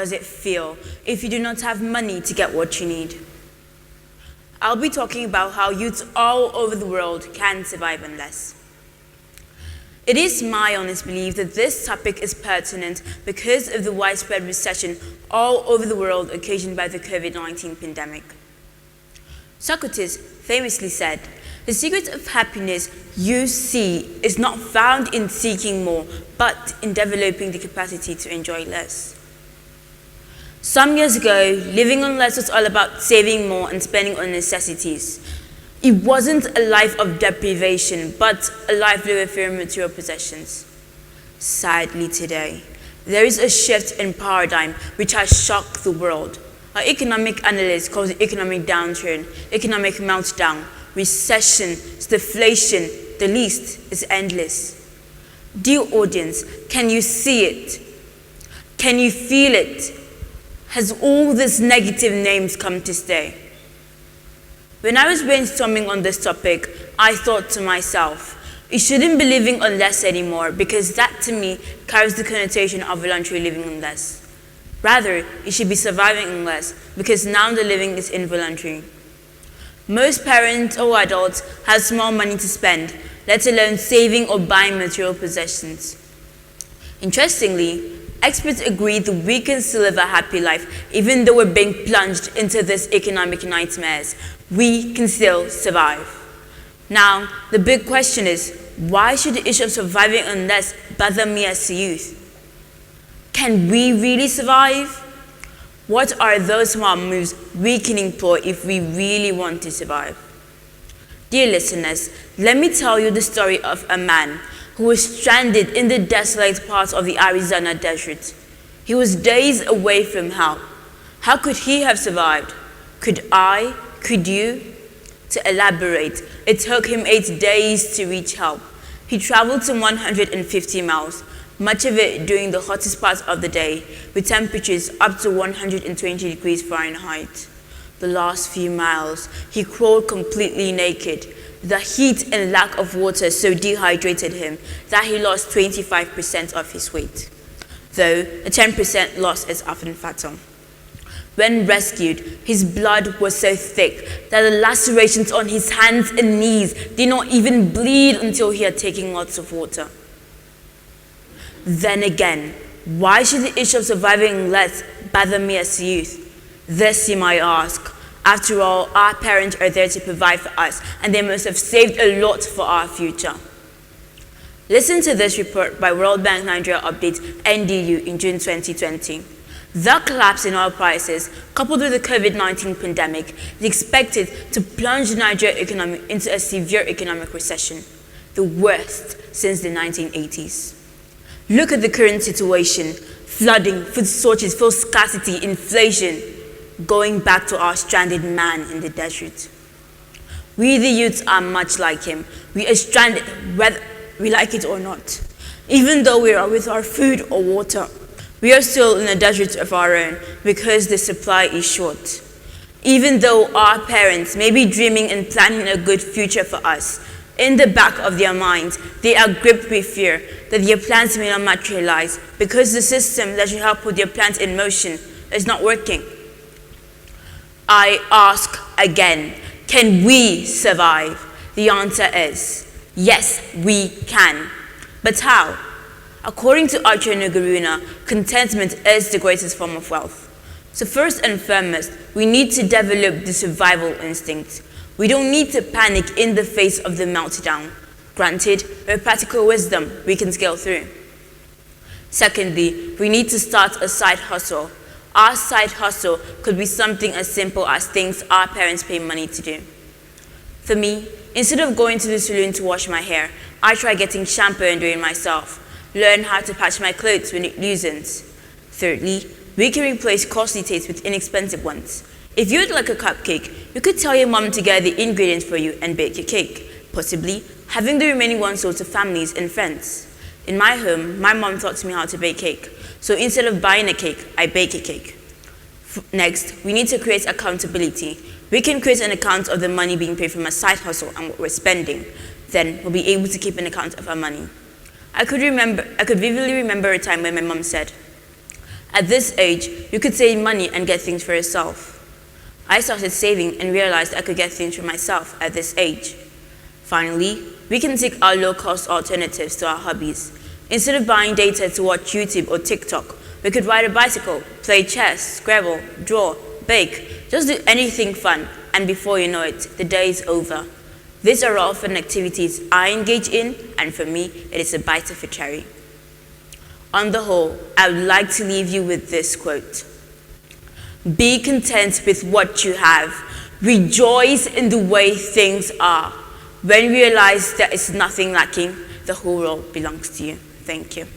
does it feel if you do not have money to get what you need? I'll be talking about how youths all over the world can survive on less. It is my honest belief that this topic is pertinent because of the widespread recession all over the world occasioned by the COVID-19 pandemic. Socrates famously said, "The secret of happiness you see is not found in seeking more, but in developing the capacity to enjoy less." Some years ago, living on less was all about saving more and spending on necessities. It wasn't a life of deprivation, but a life lived with fewer material possessions. Sadly today, there is a shift in paradigm which has shocked the world. Our economic analysts call it economic downturn, economic meltdown, recession, deflation, the list is endless. Dear audience, can you see it? Can you feel it? Has all these negative names come to stay? When I was brainstorming on this topic, I thought to myself, you shouldn't be living on less anymore because that to me carries the connotation of voluntary living on less. Rather, you should be surviving on less because now the living is involuntary. Most parents or adults have small money to spend, let alone saving or buying material possessions. Interestingly, experts agree that we can still live a happy life even though we're being plunged into these economic nightmares. We can still survive. Now, the big question is, why should the issue of surviving on less bother me as a youth? Can we really survive? What are those smart moves we can employ if we really want to survive? Dear listeners, let me tell you the story of a man who was stranded in the desolate parts of the Arizona desert. He was days away from help. How could he have survived? Could I? Could you? To elaborate, it took him 8 days to reach help. He traveled some 150 miles, much of it during the hottest parts of the day, with temperatures up to 120 degrees Fahrenheit. The last few miles, he crawled completely naked. The heat and lack of water so dehydrated him that he lost 25% of his weight, though a 10% loss is often fatal. When rescued, his blood was so thick that the lacerations on his hands and knees did not even bleed until he had taken lots of water. Then again, why should the issue of surviving less bother me as a youth? This you might ask. After all, our parents are there to provide for us, and they must have saved a lot for our future. Listen to this report by World Bank Nigeria Update NDU in June 2020. The collapse in oil prices, coupled with the COVID-19 pandemic, is expected to plunge the Nigerian economy into a severe economic recession, the worst since the 1980s. Look at the current situation: flooding, food shortages, fuel scarcity, inflation, going back to our stranded man in the desert. We the youths are much like him. We are stranded whether we like it or not. Even though we are with our food or water, we are still in a desert of our own because the supply is short. Even though our parents may be dreaming and planning a good future for us, in the back of their minds, they are gripped with fear that their plans may not materialize because the system that should help put their plans in motion is not working. I ask again, can we survive? The answer is, yes, we can. But how? According to Archer Nugaruna, contentment is the greatest form of wealth. So first and foremost, we need to develop the survival instinct. We don't need to panic in the face of the meltdown. Granted, with practical wisdom, we can scale through. Secondly, we need to start a side hustle. Our side hustle could be something as simple as things our parents pay money to do. For me, instead of going to the salon to wash my hair, I try getting shampoo and doing it myself. Learn how to patch my clothes when it loosens. Thirdly, we can replace costly tastes with inexpensive ones. If you would like a cupcake, you could tell your mom to get the ingredients for you and bake your cake, possibly having the remaining ones sold to families and friends. In my home, my mom taught me how to bake cake, so instead of buying a cake, I bake a cake. Next, we need to create accountability. We can create an account of the money being paid from a side hustle and what we're spending. Then we'll be able to keep an account of our money. I could vividly remember a time when my mom said, At this age, you could save money and get things for yourself. I started saving and realized I could get things for myself at this age. Finally, we can take our low-cost alternatives to our hobbies. Instead of buying data to watch YouTube or TikTok, we could ride a bicycle, play chess, Scrabble, draw, bake, just do anything fun, and before you know it, the day is over. These are all fun activities I engage in, and for me, it is a bite of a cherry. On the whole, I would like to leave you with this quote. Be content with what you have. Rejoice in the way things are. When you realize there is nothing lacking, the whole world belongs to you. Thank you.